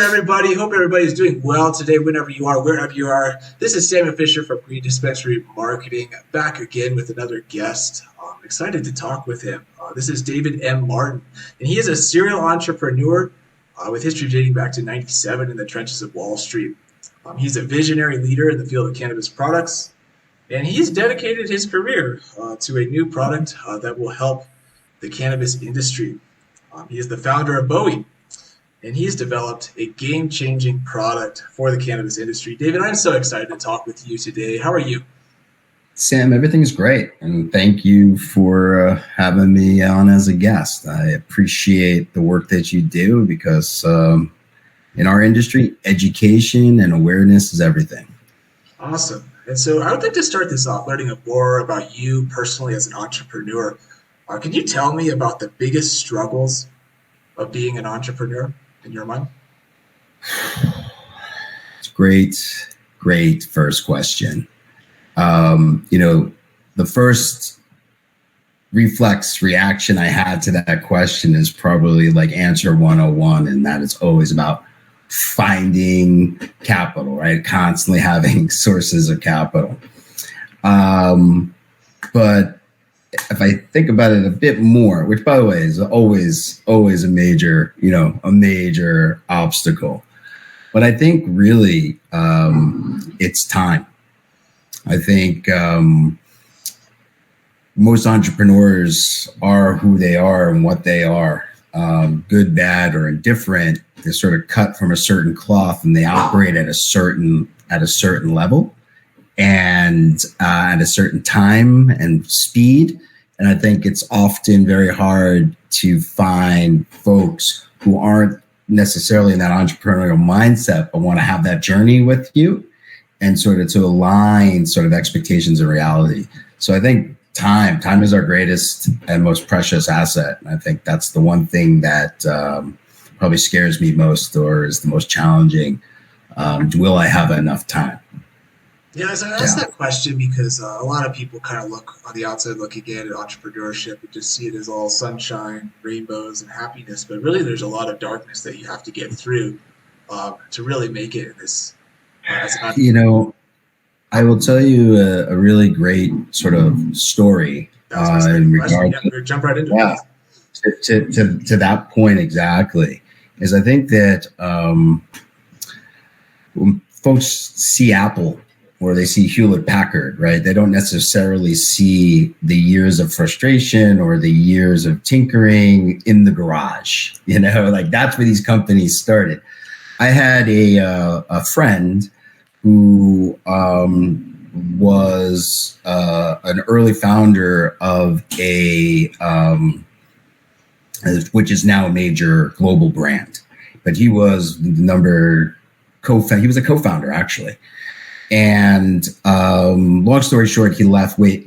everybody. Hope everybody's doing well today, whenever you are, wherever you are. This is Samuel Fisher from Beuhi Dispensary Marketing, back again with another guest. I'm excited to talk with him. This is David M. Martin, and he is a serial entrepreneur with history dating back to '97 in the trenches of Wall Street. He's a visionary leader in the field of cannabis products, and he's dedicated his career to a new product that will help the cannabis industry. He is the founder of Beuhi, and he's developed a game-changing product for the cannabis industry. David, I'm so excited to talk with you today. How are you? Sam, everything's great. And thank you for having me on as a guest. I appreciate the work that you do because in our industry, education and awareness is everything. Awesome. And so I would like to start this off learning more about you personally as an entrepreneur. Can you tell me about the biggest struggles of being an entrepreneur in your mind? It's great first question. The first reaction I had to that question is probably like answer 101, and that is always about finding capital, right? Constantly having sources of capital. But if I think about it a bit more, which by the way is always a major obstacle, but I think really it's time. I think most entrepreneurs are who they are and what they are, good, bad, or indifferent. They're sort of cut from a certain cloth, and they operate at a certain level and at a certain time and speed. And I think it's often very hard to find folks who aren't necessarily in that entrepreneurial mindset, but want to have that journey with you and sort of to align sort of expectations and reality. So I think time is our greatest and most precious asset. And I think that's the one thing that probably scares me most, or is the most challenging. Will I have enough time? Yeah, so I asked that question because a lot of people kind of look on the outside looking in at entrepreneurship and just see it as all sunshine, rainbows, and happiness. But really, there's a lot of darkness that you have to get through to really make it in this. I will tell you a really great sort of story in regard to jump right into it. To that point exactly, is I think that when folks see Apple or they see Hewlett Packard, right, they don't necessarily see the years of frustration or the years of tinkering in the garage. Like that's where these companies started. I had a friend who was an early founder of which is now a major global brand, but he was he was a co-founder actually. And long story short, he left way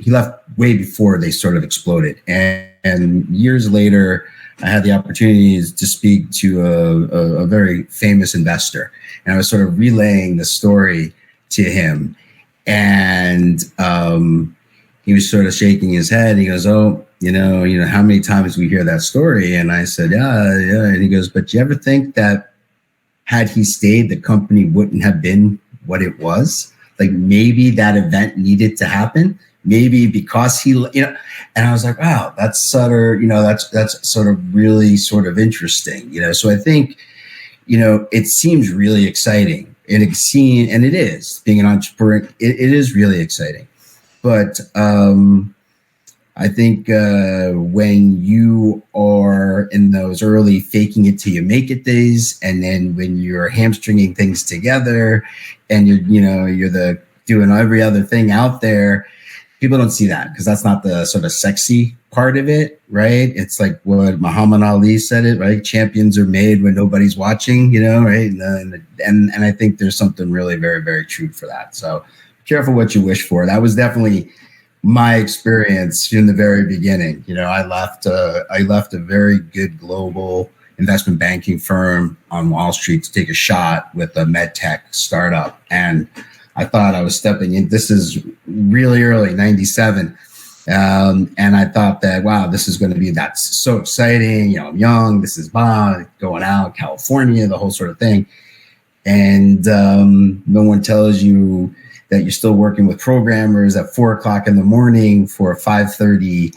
before they sort of exploded. And years later, I had the opportunity to speak to a very famous investor, and I was sort of relaying the story to him, and he was sort of shaking his head. He goes, "Oh, how many times we hear that story?" And I said, "Yeah." And he goes, "But you ever think that had he stayed, the company wouldn't have been what it was? Like maybe that event needed to happen." Maybe because and I was like, wow, that's sort of, that's sort of really sort of interesting, So I think, it seems really exciting, and it is being an entrepreneur. It is really exciting, but I think when you are in those early faking it till you make it days, and then when you're hamstringing things together, and you're doing every other thing out there. People don't see that because that's not the sort of sexy part of it, right? It's like what Muhammad Ali said it, right? Champions are made when nobody's watching, right? And I think there's something really very, very true for that. So careful what you wish for. That was definitely my experience in the very beginning. I left a very good global investment banking firm on Wall Street to take a shot with a med tech startup, and I thought I was stepping in. This is really early, 97. And I thought that, wow, this is going to be, that's so exciting. I'm young. This is going out, California, the whole sort of thing. and no one tells you that you're still working with programmers at 4:00 in the morning for a 5:30,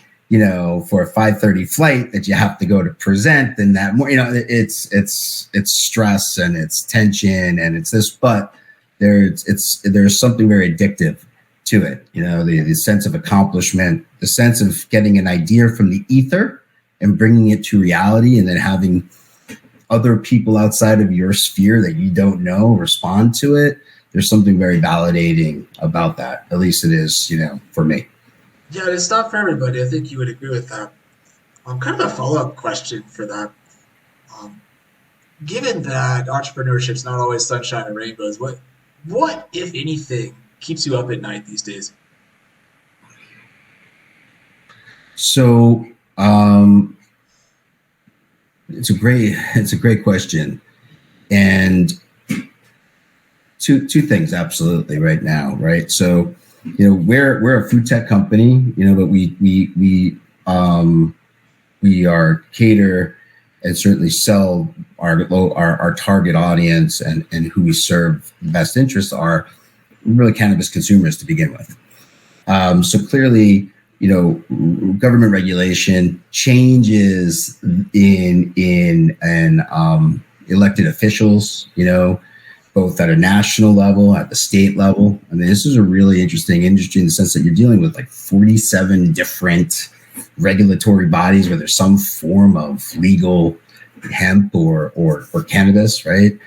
for a 5:30 flight that you have to go to present. And that more, it's stress and it's tension and it's this, but there's something very addictive to it. The sense of accomplishment, the sense of getting an idea from the ether and bringing it to reality, and then having other people outside of your sphere that you don't know respond to it. There's something very validating about that. At least it is, for me. Yeah, it's not for everybody. I think you would agree with that. Kind of a follow-up question for that. Um, Given that entrepreneurship is not always sunshine and rainbows, what, if anything, keeps you up at night these days? So it's a great question, and two things absolutely right now, right? So we're a food tech company, but we are cater and certainly sell our target audience and who we serve the best interests are really cannabis consumers to begin with. So clearly, government regulation changes in elected officials, both at a national level, at the state level. I mean, this is a really interesting industry in the sense that you're dealing with like 47 different regulatory bodies where there's some form of legal hemp or cannabis, right?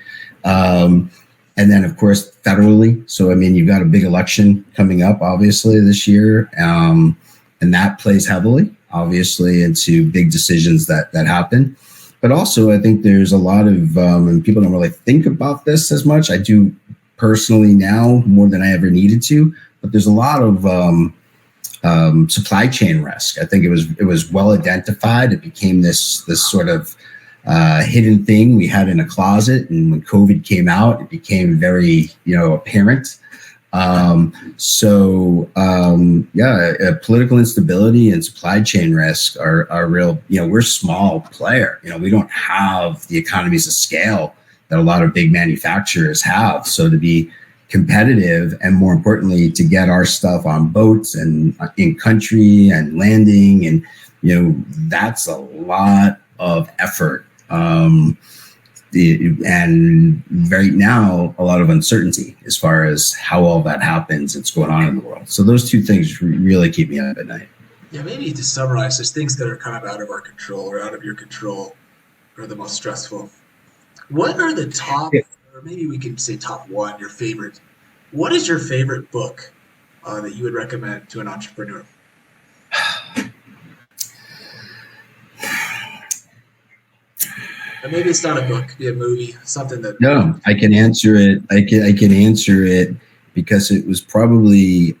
And then, of course, federally. So, I mean, you've got a big election coming up, obviously, this year. And that plays heavily, obviously, into big decisions that happen. But also, I think there's a lot of, and people don't really think about this as much. I do personally now more than I ever needed to, but there's a lot of supply chain risk. I think it was well identified. It became this sort of hidden thing we had in a closet. And when COVID came out, it became very, apparent. Political instability and supply chain risk are real. We're a small player. We don't have the economies of scale that a lot of big manufacturers have. So to be competitive, and more importantly, to get our stuff on boats and in country and landing, and that's a lot of effort. And right now, a lot of uncertainty as far as how all that happens, what's going on in the world. So those two things really keep me up at night. Yeah, maybe to summarize, there's things that are kind of out of our control or out of your control are the most stressful. What are the top, or maybe we can say top one, your favorite? What is your favorite book that you would recommend to an entrepreneur? Or maybe it's not a book, it could be a movie, something that. No, I can answer it. I can answer it because it was probably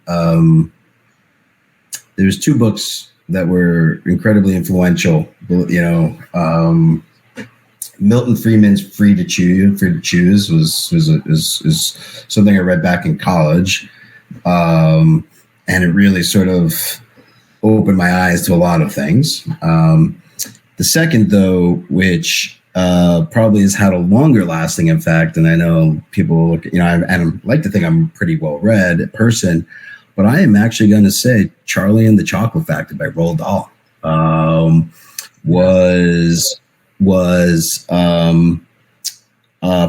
there's two books that were incredibly influential. Milton Friedman's Free to Choose was something I read back in college, and it really sort of opened my eyes to a lot of things. The second, though, which probably has had a longer lasting effect, and I know people, I like to think I'm a pretty well read person, but I am actually going to say Charlie and the Chocolate Factory by Roald Dahl was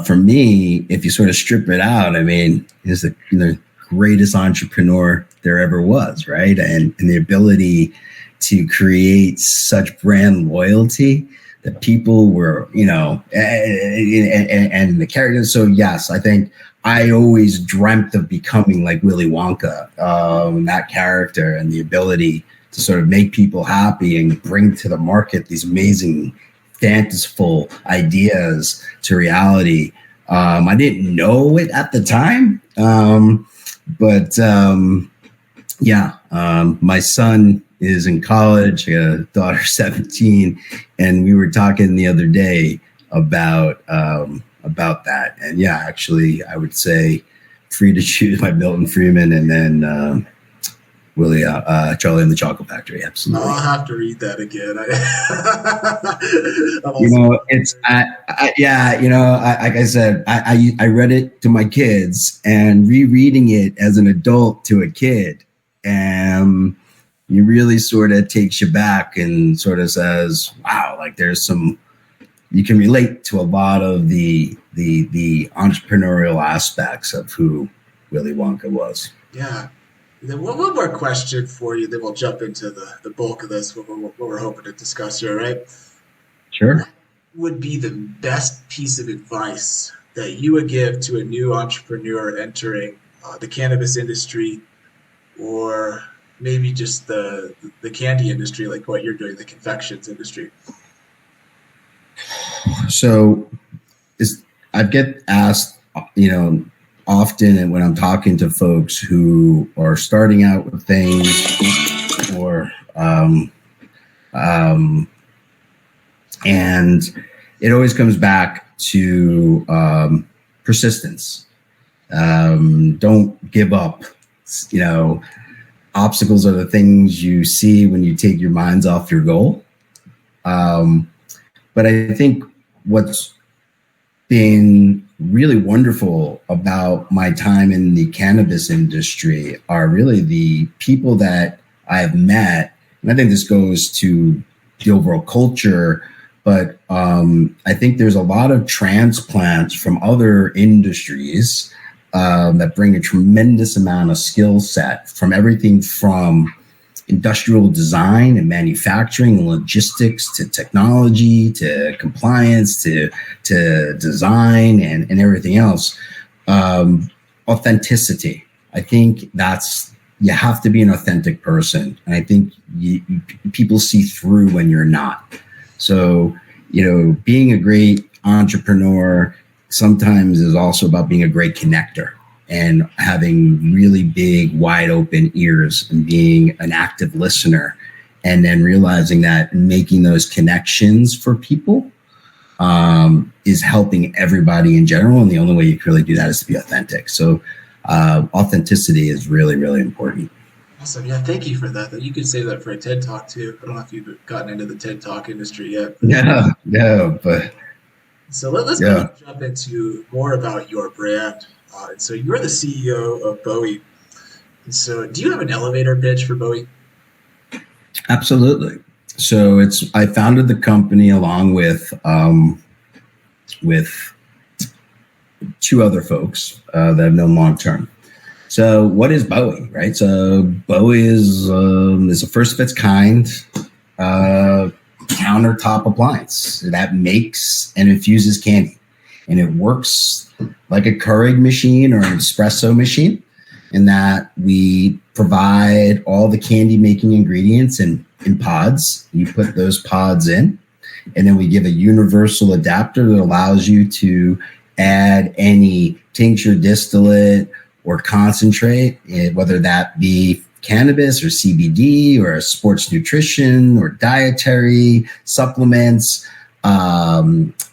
for me, if you sort of strip it out, I mean, he's the greatest entrepreneur there ever was, right? And the ability to create such brand loyalty that people were, and the characters. So yes, I think I always dreamt of becoming like Willy Wonka, that character, and the ability to sort of make people happy and bring to the market these amazing, fanciful ideas to reality. I didn't know it at the time, but my son is in college. I got a daughter, 17, and we were talking the other day about that. And yeah, actually, I would say Free to Choose by Milton Friedman, and then Charlie and the Chocolate Factory. Absolutely. I'll have to read that again. Like I said, I read it to my kids, and rereading it as an adult to a kid, and you really sort of takes you back and sort of says, wow, like you can relate to a lot of the entrepreneurial aspects of who Willy Wonka was. Yeah. Then one more question for you, then we'll jump into the bulk of this, what we're hoping to discuss here, right? Sure. What would be the best piece of advice that you would give to a new entrepreneur entering the cannabis industry, or maybe just the candy industry, like what you're doing, the confections industry? So I get asked, often, and when I'm talking to folks who are starting out with things, or and it always comes back to persistence. Don't give up. Obstacles are the things you see when you take your minds off your goal. But I think what's been really wonderful about my time in the cannabis industry are really the people that I've met. And I think this goes to the overall culture, but I think there's a lot of transplants from other industries that bring a tremendous amount of skill set, from everything from industrial design and manufacturing and logistics to technology to compliance to design and everything else. Authenticity. I think you have to be an authentic person. And I think people see through when you're not. So, being a great entrepreneur sometimes is also about being a great connector and having really big, wide open ears and being an active listener, and then realizing that making those connections for people is helping everybody in general. And the only way you can really do that is to be authentic. So authenticity is really, really important. Awesome. Yeah, thank you for that. You could say that for a TED Talk too. I don't know if you've gotten into the TED Talk industry yet. But so let's kind of jump into more about your brand. And so you're the CEO of Beuhi. And so do you have an elevator pitch for Beuhi? Absolutely. So I founded the company along with two other folks that I've known long term. So what is Beuhi, right? So Beuhi is a first of its kind countertop appliance that makes and infuses candy. And it works like a Keurig machine or an espresso machine, in that we provide all the candy making ingredients in pods. You put those pods in, and then we give a universal adapter that allows you to add any tincture, distillate, or concentrate, whether that be cannabis or CBD or sports nutrition or dietary supplements,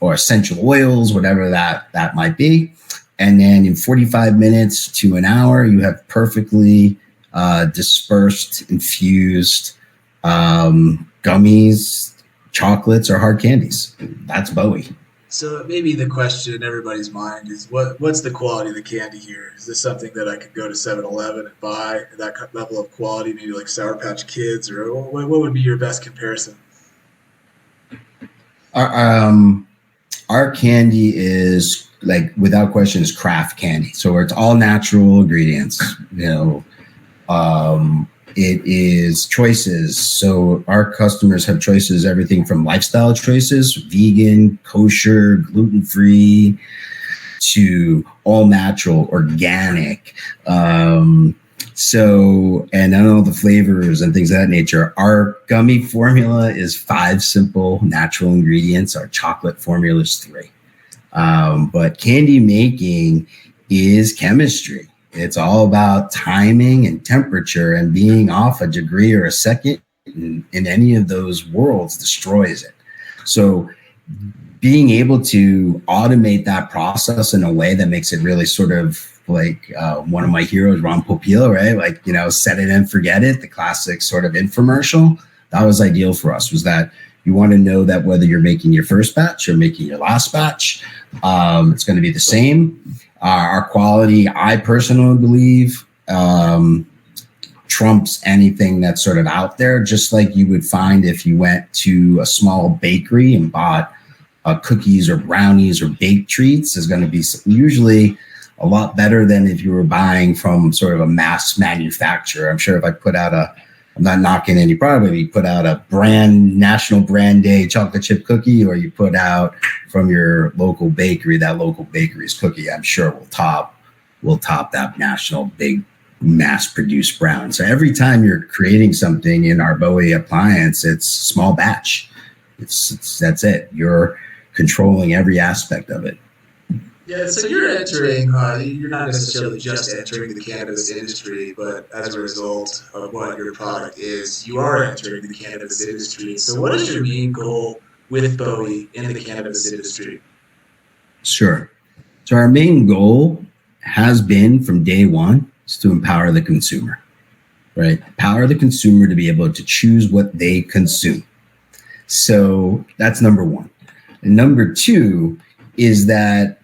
or essential oils, whatever that might be. And then in 45 minutes to an hour, you have perfectly dispersed, infused gummies, chocolates, or hard candies. That's Beuhi. So maybe the question in everybody's mind is, what's the quality of the candy here? Is this something that I could go to 7-Eleven and buy at that level of quality, maybe like Sour Patch Kids, or what would be your best comparison? Our candy is, like, without question, is craft candy. So it's all natural ingredients. It is choices. So our customers have choices, everything from lifestyle choices, vegan, kosher, gluten-free, to all natural, organic. And then all the flavors and things of that nature. Our gummy formula is 5 simple natural ingredients. Our chocolate formula is 3. But candy making is chemistry. It's all about timing and temperature, and being off a degree or a second in any of those worlds destroys it. So being able to automate that process in a way that makes it really sort of like one of my heroes, Ron Popeil, right? Like, set it and forget it, the classic sort of infomercial. That was ideal for us, was that you want to know that whether you're making your first batch or making your last batch, it's going to be the same. Our quality, I personally believe, trumps anything that's sort of out there, just like you would find if you went to a small bakery and bought cookies or brownies or baked treats, is going to be usually a lot better than if you were buying from sort of a mass manufacturer. I'm sure if I put out I'm not knocking any product, but you put out a national brand day chocolate chip cookie, or you put out from your local bakery, that local bakery's cookie, I'm sure will top that national big mass produced brown. So every time you're creating something in our Beuhi appliance, it's small batch. That's it. You're controlling every aspect of it. Yeah, so you're entering, you're not necessarily just entering the cannabis industry, but as a result of what your product is, you are entering the cannabis industry. So what is your main goal with Beuhi in the cannabis industry? Sure. So our main goal has been from day one is to empower the consumer, right? Empower the consumer to be able to choose what they consume. So that's number one. And number two is that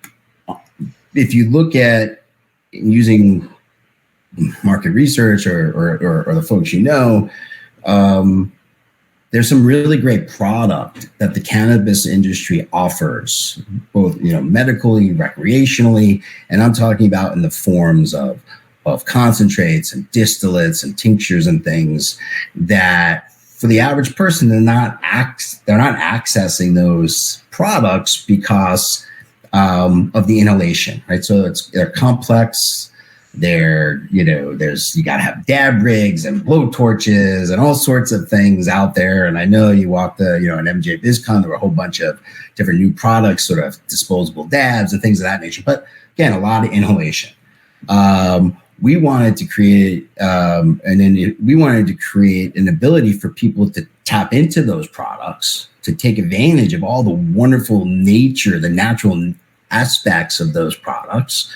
if you look at using market research or the folks there's some really great product that the cannabis industry offers, both medically, recreationally, and I'm talking about in the forms of concentrates and distillates and tinctures and things that for the average person they're not accessing those products because of the inhalation, right? So they're complex. You got to have dab rigs and blow torches and all sorts of things out there. And I know you walked an MJ BizCon, there were a whole bunch of different new products, sort of disposable dabs and things of that nature. But again, a lot of inhalation. We wanted to create, an ability for people to tap into those products, to take advantage of all the wonderful nature, the natural aspects of those products,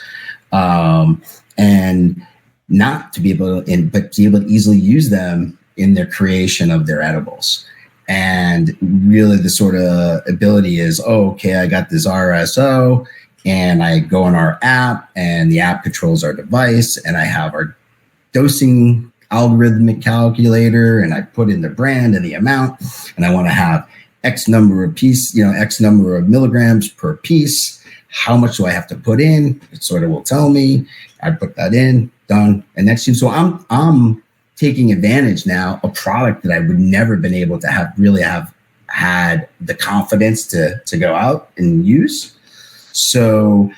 and not to be able to, but to be able to easily use them in their creation of their edibles. And really the sort of ability is, okay, I got this RSO and I go on our app and the app controls our device and I have our dosing algorithmic calculator and I put in the brand and the amount and I want to have X number of X number of milligrams per piece. How much do I have to put in? It sort of will tell me. I put that in, done. And next thing, so I'm taking advantage now of a product that I would never been able to have had the confidence to go out and use. So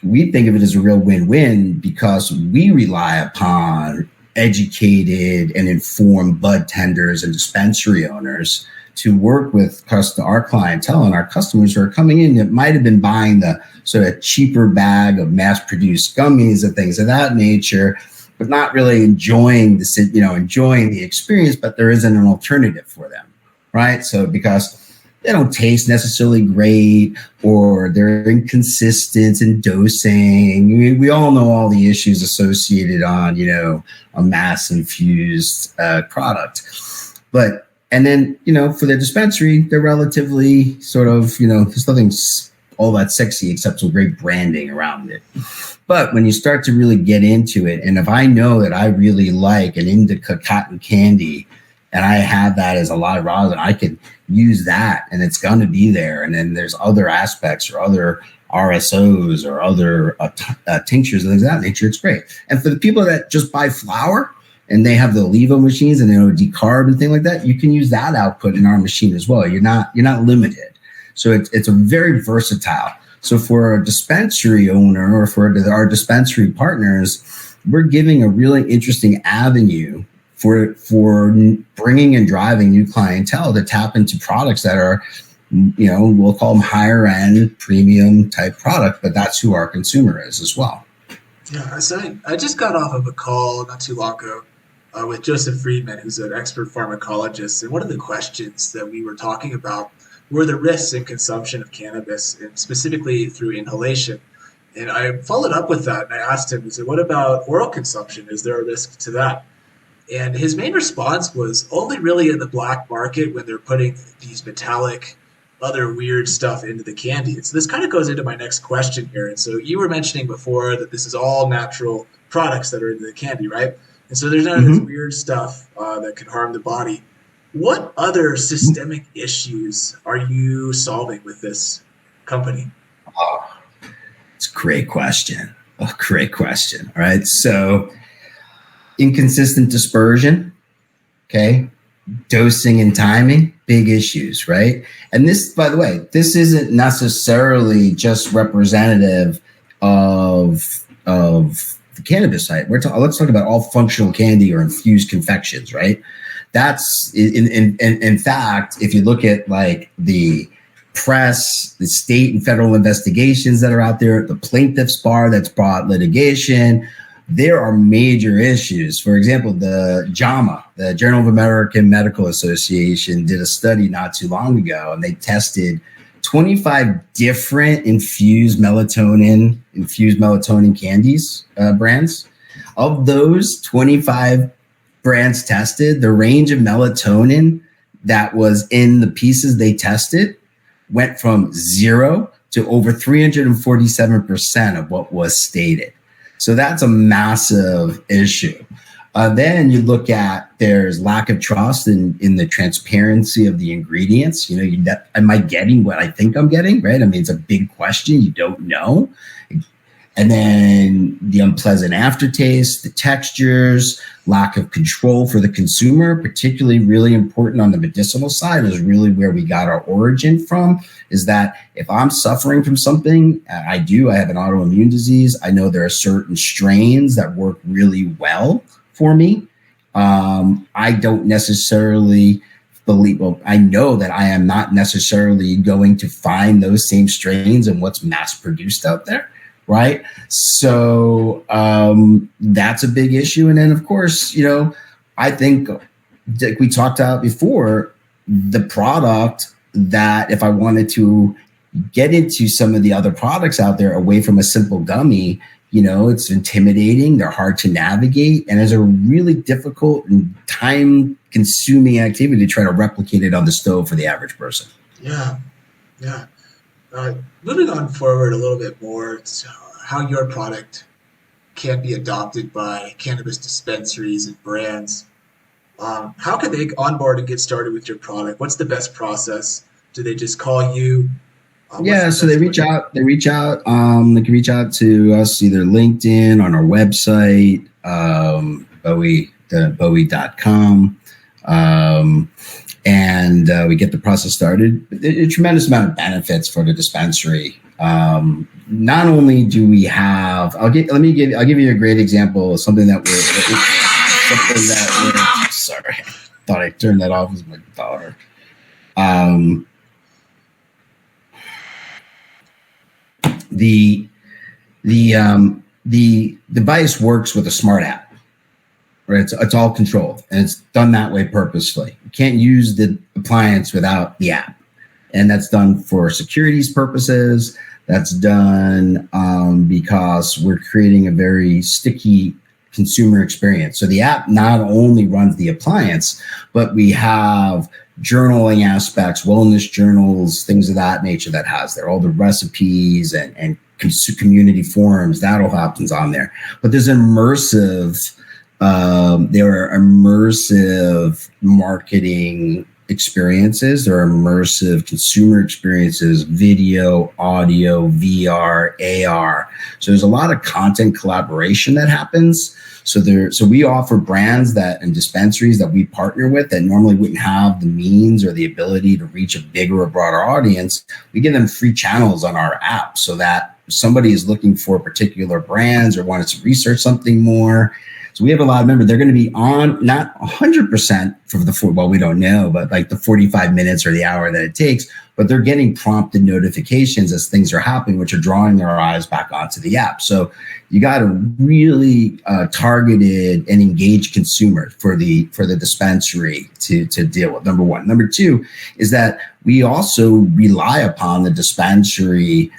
we think of it as a real win-win because we rely upon educated and informed bud tenders and dispensary owners to work with our clientele and our customers who are coming in that might have been buying the sort of cheaper bag of mass-produced gummies and things of that nature, but not really enjoying the experience, but there isn't an alternative for them, right? So because they don't taste necessarily great or they're inconsistent in dosing. We all know all the issues associated on, a mass infused product. And then, for the dispensary, they're relatively sort of, there's nothing all that sexy except some great branding around it. But when you start to really get into it, and if I know that I really like an indica cotton candy and I have that as a lot of rosin, I can use that and it's going to be there. And then there's other aspects or other RSOs or other tinctures and things of that nature. It's great. And for the people that just buy flour and they have the Levo machines and decarb and things like that, you can use that output in our machine as well. You're not limited. So it's a very versatile. So for a dispensary owner or for our dispensary partners, we're giving a really interesting avenue for bringing and driving new clientele to tap into products that are, we'll call them higher end premium type product, but that's who our consumer is as well. Yeah, so I just got off of a call not too long ago with Joseph Friedman, who's an expert pharmacologist. And one of the questions that we were talking about were the risks in consumption of cannabis, and specifically through inhalation. And I followed up with that and I asked him, I said, what about oral consumption? Is there a risk to that? And his main response was only really in the black market when they're putting these metallic, other weird stuff into the candy. And so this kind of goes into my next question here. And so you were mentioning before that this is all natural products that are in the candy, right? And so there's none of this weird stuff that can harm the body. What other systemic issues are you solving with this company? Oh, it's a great question. Oh, great question. All right. So inconsistent dispersion, okay, dosing and timing, big issues, right? And this, by the way, this isn't necessarily just representative of the cannabis side. Let's talk about all functional candy or infused confections, right? That's in fact, if you look at like the press, the state and federal investigations that are out there, the plaintiff's bar that's brought litigation, there are major issues. For example, the JAMA, the Journal of American Medical Association, did a study not too long ago, and they tested 25 different infused melatonin candies brands. Of those 25 brands tested, the range of melatonin that was in the pieces they tested went from 0 to over 347% of what was stated. So that's a massive issue. Then you look at there's lack of trust in the transparency of the ingredients. Am I getting what I think I'm getting, right? I mean, it's a big question. You don't know. And then the unpleasant aftertaste, the textures, lack of control for the consumer, particularly really important on the medicinal side, is really where we got our origin from, is that if I'm suffering from something, I have an autoimmune disease, I know there are certain strains that work really well for me. I don't necessarily I know that I am not necessarily going to find those same strains in what's mass produced out there. Right. So that's a big issue. And then, of course, I think like we talked about before, the product that if I wanted to get into some of the other products out there away from a simple gummy, it's intimidating. They're hard to navigate. And it's a really difficult and time consuming activity to try to replicate it on the stove for the average person. Yeah. Yeah. Moving on forward a little bit more to how your product can be adopted by cannabis dispensaries and brands. How can they onboard and get started with your product? What's the best process? Do they just call you? So they reach out. They can reach out to us either LinkedIn, on our website, Beuhi.com. And we get the process started. A tremendous amount of benefits for the dispensary. Not only do we have, I'll give you a great example of something that we're sorry, I thought I turned that off with my daughter. The device works with a smart app. Right, it's all controlled, and it's done that way purposefully. You can't use the appliance without the app, and that's done for securities purposes. That's done because we're creating a very sticky consumer experience. So the app not only runs the appliance, but we have journaling aspects, wellness journals, things of that nature that has there, all the recipes and community forums, that all happens on there. But there's immersive marketing experiences. There are immersive consumer experiences, video, audio, VR, AR. So there's a lot of content collaboration that happens. So we offer brands and dispensaries that we partner with that normally wouldn't have the means or the ability to reach a bigger or broader audience. We give them free channels on our app so that if somebody is looking for particular brands or wants to research something more, So we have a lot of members. They're going to be on not 100% for well, we don't know, but like the 45 minutes or the hour that it takes, but they're getting prompted notifications as things are happening, which are drawing their eyes back onto the app. So you got a really targeted and engaged consumer for the dispensary to deal with. Number one. Number two is that we also rely upon the dispensary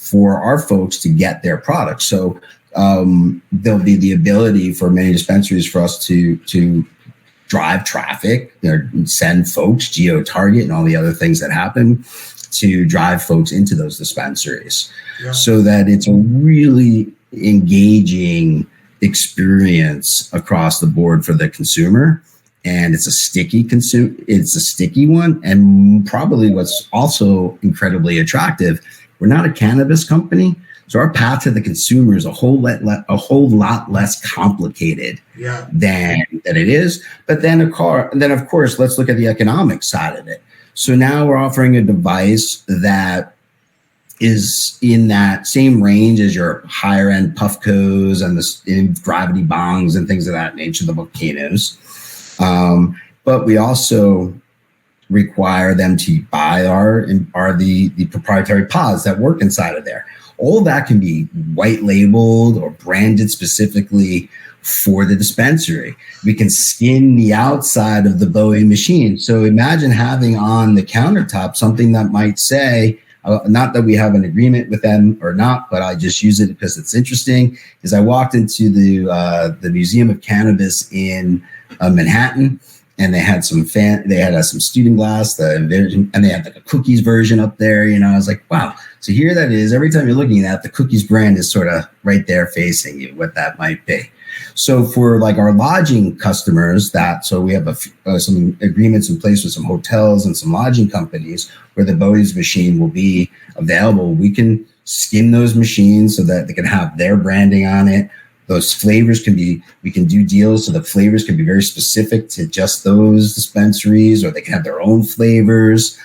for our folks to get their products. So there'll be the ability for many dispensaries for us to drive traffic, send folks, geo-target, and all the other things that happen to drive folks into those dispensaries, so that it's a really engaging experience across the board for the consumer. And it's a sticky one. And probably what's also incredibly attractive, we're not a cannabis company. So our path to the consumer is a whole lot less complicated than it is. But then of course, let's look at the economic side of it. So now we're offering a device that is in that same range as your higher end Puffcos and the gravity bongs and things of that nature, the volcanoes. But we also require them to buy the proprietary pods that work inside of there. All that can be white labeled or branded specifically for the dispensary. We can skin the outside of the Beuhi machine. So imagine having on the countertop something that might say, not that we have an agreement with them or not, but I just use it because it's interesting. Is I walked into the Museum of Cannabis in Manhattan, and they had some student glass, and they had like a cookies version up there. I was like, wow. So here that is. Every time you're looking at the cookies brand is sort of right there facing you, what that might be. So for like our lodging customers, so we have some agreements in place with some hotels and some lodging companies where the Beuhi's machine will be available. We can skin those machines so that they can have their branding on it. Those flavors we can do deals so the flavors can be very specific to just those dispensaries, or they can have their own flavors.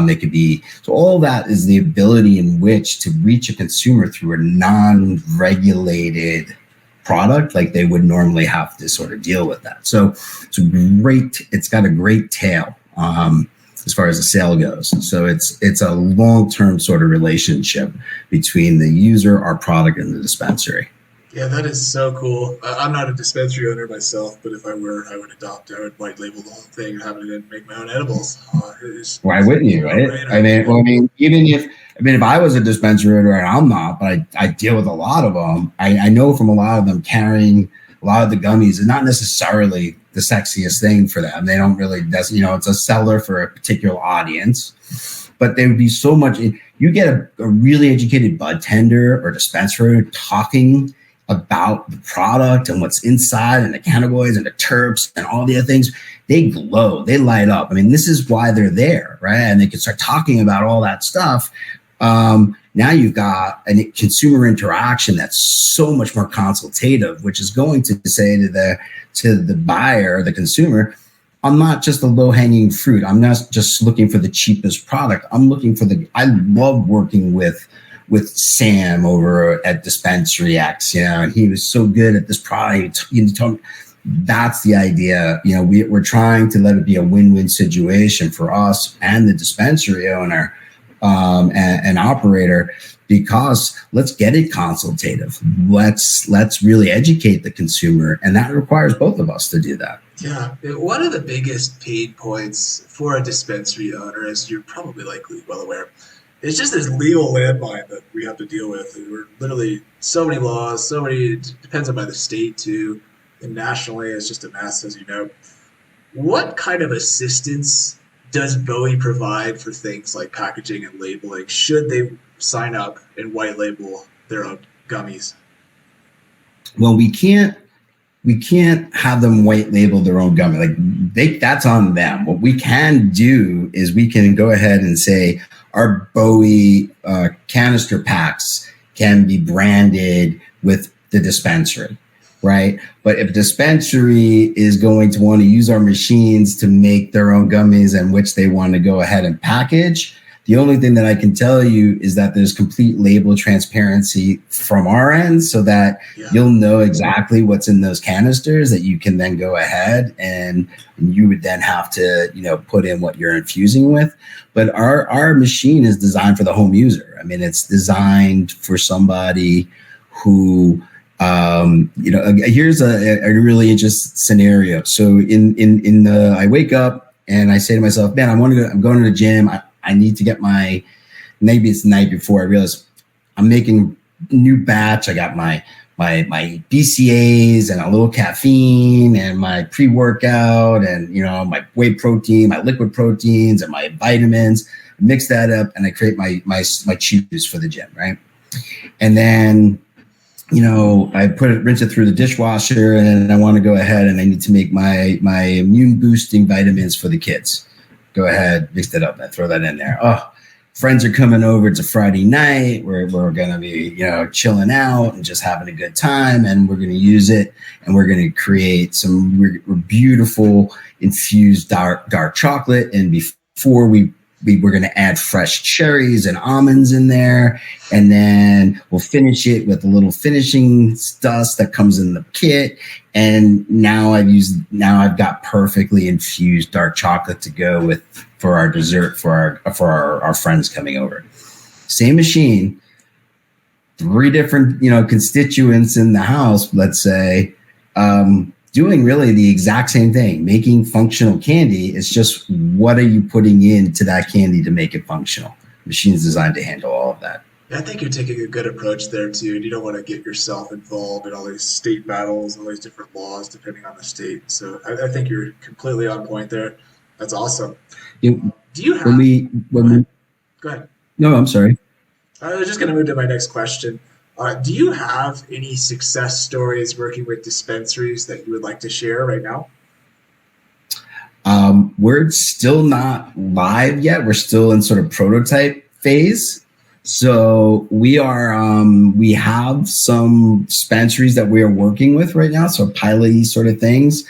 They could be, so all that is the ability in which to reach a consumer through a non-regulated product, like they would normally have to sort of deal with that. So it's got a great tail as far as the sale goes. So it's a long-term sort of relationship between the user, our product, and the dispensary. Yeah, that is so cool. I'm not a dispensary owner myself, but if I were, I would white label the whole thing and have it make my own edibles. Why wouldn't you, right? If I was a dispensary owner, and I'm not, but I deal with a lot of them, I know from a lot of them carrying a lot of the gummies is not necessarily the sexiest thing for them. They don't really, it's a seller for a particular audience, but there would be so much. You get a really educated bud tender or dispensary talking about the product and what's inside and the cannabinoids and the terps and all the other things. They glow, they light up. This is why they're there, right? And they can start talking about all that stuff. Now you've got a consumer interaction that's so much more consultative, which is going to say to the buyer, the consumer, I'm not just a low-hanging fruit. I'm not just looking for the cheapest product. I'm looking for I love working with Sam over at Dispensary X, and he was so good at this product. He told me, that's the idea. We're trying to let it be a win-win situation for us and the dispensary owner and operator, because let's get it consultative. Let's really educate the consumer, and that requires both of us to do that. Yeah. One of the biggest pain points for a dispensary owner, as you're probably likely well aware, it's just this legal landmine that we have to deal with. We're literally so many laws, it depends on by the state too, and nationally it's just a mess, as you know. What kind of assistance does Beuhi provide for things like packaging and labeling? Should they sign up and white label their own gummies? Well, we can't have them white label their own gummy. That's on them. What we can do is we can go ahead and say our Beuhi canister packs can be branded with the dispensary, right? But if a dispensary is going to want to use our machines to make their own gummies, and which they want to go ahead and package, The only thing that I can tell you is that there's complete label transparency from our end so that you'll know exactly what's in those canisters that you can then go ahead and you would then have to, put in what you're infusing with. But our machine is designed for the home user. I mean, it's designed for somebody who, here's a really interesting scenario. So I wake up and I say to myself, man, I'm going to the gym. I need to get maybe it's the night before I realize I'm making a new batch. I got my BCAAs and a little caffeine and my pre-workout and, my whey protein, my liquid proteins and my vitamins, mix that up. And I create my chews for the gym. Right. And then, I rinse it through the dishwasher, and I want to go ahead and I need to make my immune boosting vitamins for the kids. Go ahead, mix that up and throw that in there. Oh, friends are coming over. It's a Friday night. We're going to be, chilling out and just having a good time. And we're going to use it. And we're going to create some beautiful infused dark chocolate. And before we're going to add fresh cherries and almonds in there. And then we'll finish it with a little finishing dust that comes in the kit. And now I've got perfectly infused dark chocolate to go with for our dessert for our friends coming over. Same machine, 3 different, constituents in the house, let's say, doing really the exact same thing, making functional candy. It's just what are you putting into that candy to make it functional? The machine's designed to handle all of that. Yeah, I think you're taking a good approach there too. And you don't want to get yourself involved in all these state battles and all these different laws depending on the state. So I think you're completely on point there. That's awesome. Do you have? Go ahead. No, I'm sorry. I was just going to move to my next question. Do you have any success stories working with dispensaries that you would like to share right now? We're still not live yet. We're still in sort of prototype phase. So we have some dispensaries that we are working with right now. So pilot sort of things.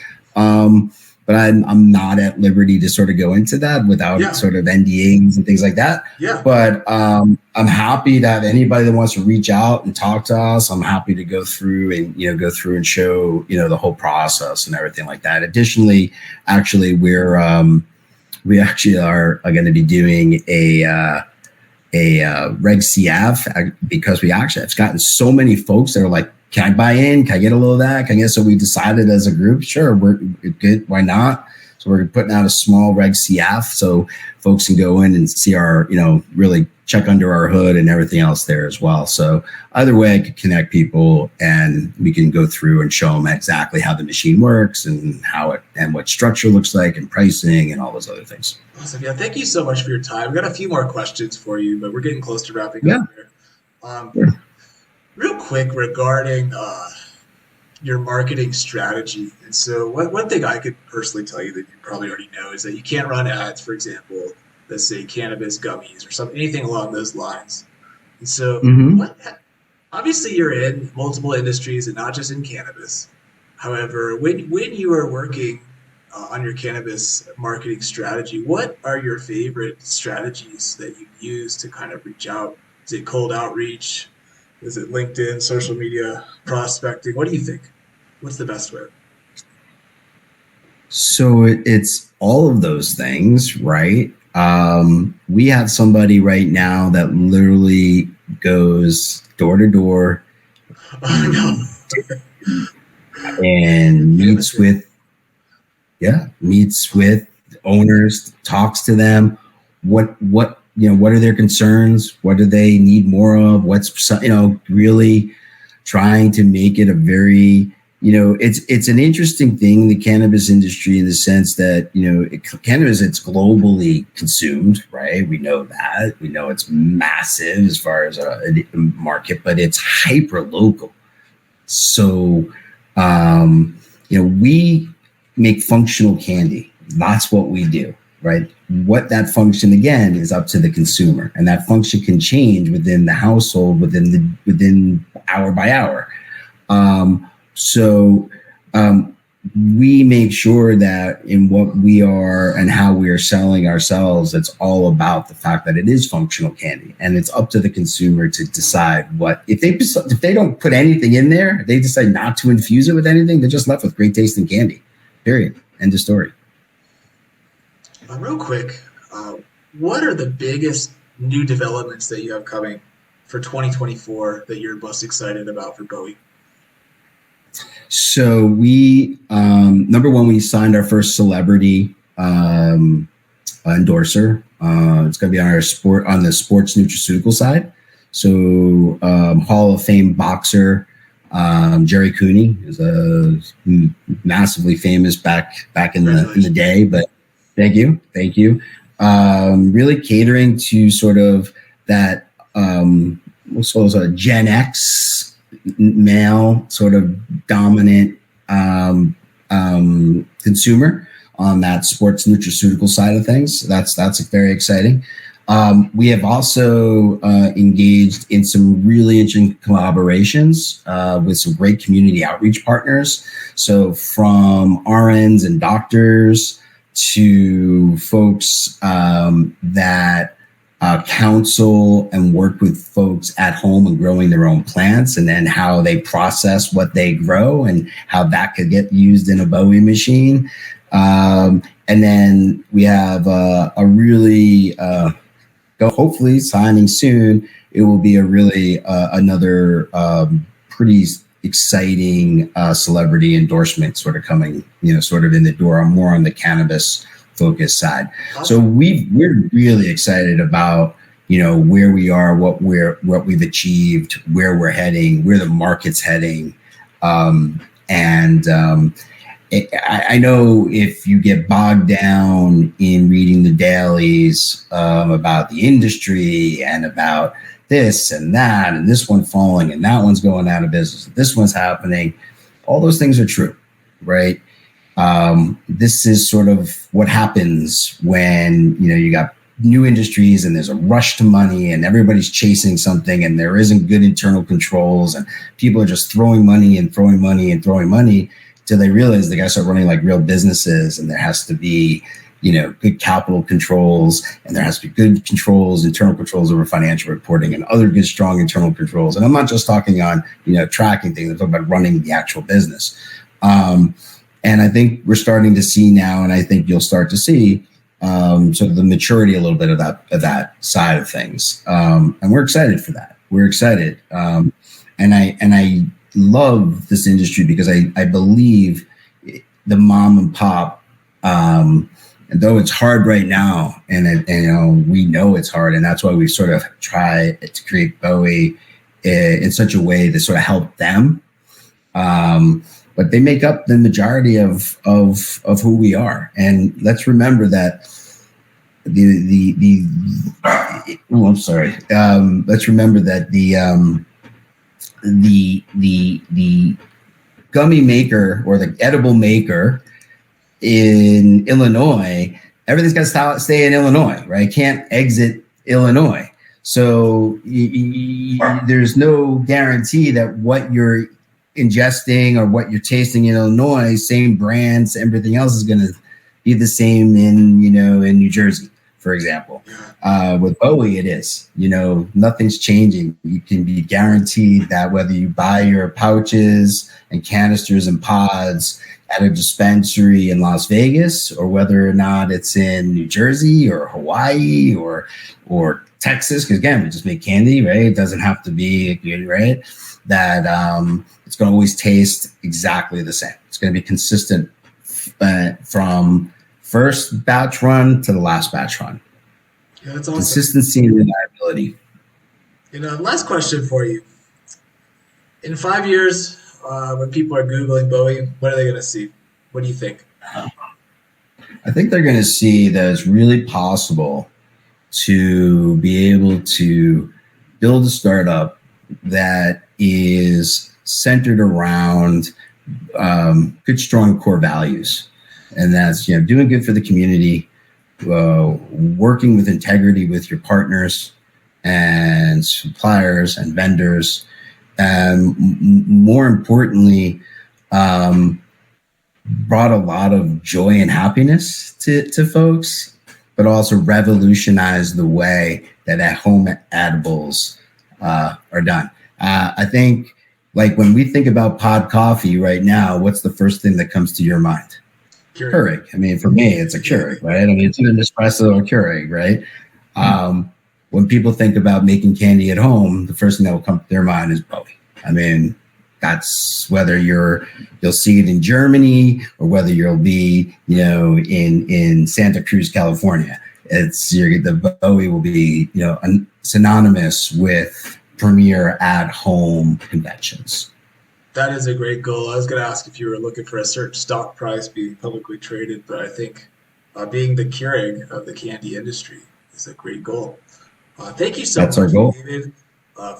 But I'm not at liberty to sort of go into that without sort of NDAs and things like that. Yeah. But I'm happy that anybody that wants to reach out and talk to us, I'm happy to go through and show, the whole process and everything like that. Additionally, actually, we actually are going to be doing a Reg CF because it's gotten so many folks that are like, can I buy in? Can I get a little of that? So we decided as a group, sure, we're good. Why not? So we're putting out a small Reg CF so folks can go in and see our, really check under our hood and everything else there as well. So either way, I could connect people and we can go through and show them exactly how the machine works and what structure looks like and pricing and all those other things. Awesome. Yeah. Thank you so much for your time. We've got a few more questions for you, but we're getting close to wrapping up here. Sure. Real quick regarding your marketing strategy. And so one thing I could personally tell you that you probably already know is that you can't run ads, for example, let's say cannabis gummies or anything along those lines. And so obviously you're in multiple industries and not just in cannabis. However, when you are working on your cannabis marketing strategy, what are your favorite strategies that you use to kind of reach out? Is it cold outreach? Is it LinkedIn, social media, prospecting? What do you think? What's the best way? So it's all of those things, right? We have somebody right now that literally goes door to door and meets with owners, talks to them. What are their concerns? What do they need more of? What's, really trying to make it a very, it's an interesting thing, the cannabis industry, in the sense that, cannabis, it's globally consumed, right? We know that. We know it's massive as far as a market, but it's hyper local. So, we make functional candy. That's what we do. Right. What that function again is up to the consumer, and that function can change within the household, within hour by hour. we make sure that in what we are and how we are selling ourselves, it's all about the fact that it is functional candy, and it's up to the consumer to decide what, if they don't put anything in there, they decide not to infuse it with anything, they're just left with great tasting candy. Period. End of story. Real quick, what are the biggest new developments that you have coming for 2024 that you're most excited about for Beuhi? So we, number one, we signed our first celebrity endorser. It's going to be on the sports nutraceutical side. So Hall of Fame boxer Jerry Cooney is a massively famous back in the day. But thank you. Really catering to sort of that what's a Gen X male sort of dominant consumer on that sports nutraceutical side of things. That's very exciting. We have also engaged in some really interesting collaborations with some great community outreach partners. So from RNs and doctors to folks that counsel and work with folks at home and growing their own plants, and then how they process what they grow and how that could get used in a Beuhi machine. And then we have a really, hopefully signing soon, it will be a really another pretty exciting celebrity endorsement sort of coming, sort of in the door, more on the cannabis focus side. So we're really excited about, where we are, what we've achieved, where we're heading, where the market's heading. I know if you get bogged down in reading the dailies about the industry and about this and that, and this one falling and that one's going out of business, this one's happening, all those things are true, right? This is sort of what happens when, you got new industries and there's a rush to money and everybody's chasing something and there isn't good internal controls and people are just throwing money till they realize they got to start running like real businesses, and there has to be, good capital controls, and there has to be good controls, internal controls over financial reporting and other good, strong internal controls. And I'm not just talking on, tracking things, I'm talking about running the actual business. And I think we're starting to see now, and I think you'll start to see sort of the maturity a little bit of that side of things. And we're excited for that. We're excited. And I love this industry because I believe the mom and pop, and though it's hard right now, and we know it's hard, and that's why we sort of try to create Beuhi in such a way to sort of help them. But they make up the majority of who we are. And let's remember that let's remember that the gummy maker or the edible maker in Illinois, everything's got to stay in Illinois, right? Can't exit Illinois. So there's no guarantee that what you're ingesting or what you're tasting in Illinois, same brands, everything else is going to be the same in New Jersey, for example. With Beuhi, it is, nothing's changing. You can be guaranteed that whether you buy your pouches and canisters and pods at a dispensary in Las Vegas, or whether or not it's in New Jersey or Hawaii or Texas, because again, we just make candy, right? It doesn't have to be good, right? That it's going to always taste exactly the same. It's going to be consistent from first batch run to the last batch run. Yeah, that's awesome. Consistency and reliability. Last question for you. In 5 years, when people are Googling Beuhi, what are they going to see? What do you think? I think they're going to see that it's really possible to be able to build a startup that is centered around good, strong core values. And that's, doing good for the community, working with integrity with your partners and suppliers and vendors. And more importantly, brought a lot of joy and happiness to folks, but also revolutionized the way that at home edibles are done. I think, like, when we think about pod coffee right now, what's the first thing that comes to your mind? Keurig. I mean, for me, it's a Keurig, right? I mean, it's either an espresso or Keurig, right? When people think about making candy at home, the first thing that will come to their mind is Beuhi. I mean, that's whether you'll see it in Germany or whether you'll be, in Santa Cruz, California. The Beuhi will be, synonymous with premier at-home conventions. That is a great goal. I was going to ask if you were looking for a certain stock price being publicly traded, but I think being the Keurig of the candy industry is a great goal. Thank you so That's much, our goal. David,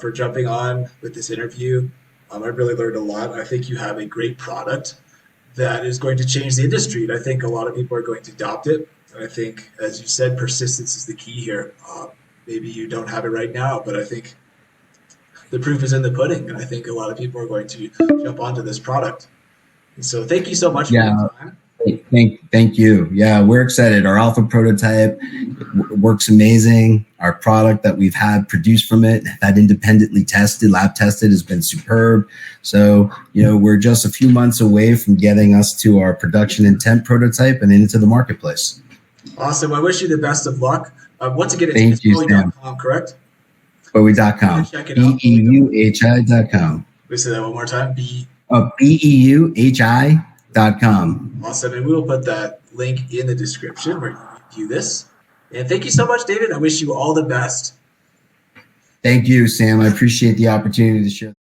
for jumping on with this interview. I really learned a lot. I think you have a great product that is going to change the industry, and I think a lot of people are going to adopt it. And I think, as you said, persistence is the key here. Maybe you don't have it right now, but I think the proof is in the pudding, and I think a lot of people are going to jump onto this product. And so thank you so much for your time. Thank you. Yeah, we're excited. Our alpha prototype works amazing. Our product that we've had produced from it, that independently tested, lab tested, has been superb. So, we're just a few months away from getting us to our production intent prototype and into the marketplace. Awesome. I wish you the best of luck. Once again, it's Beuhi.com, correct? Beuhi.com. BEUHI.com. We say that one more time. BEUHI.com. Awesome. And we will put that link in the description where you can view this. And thank you so much, David. I wish you all the best. Thank you, Sam. I appreciate the opportunity to share.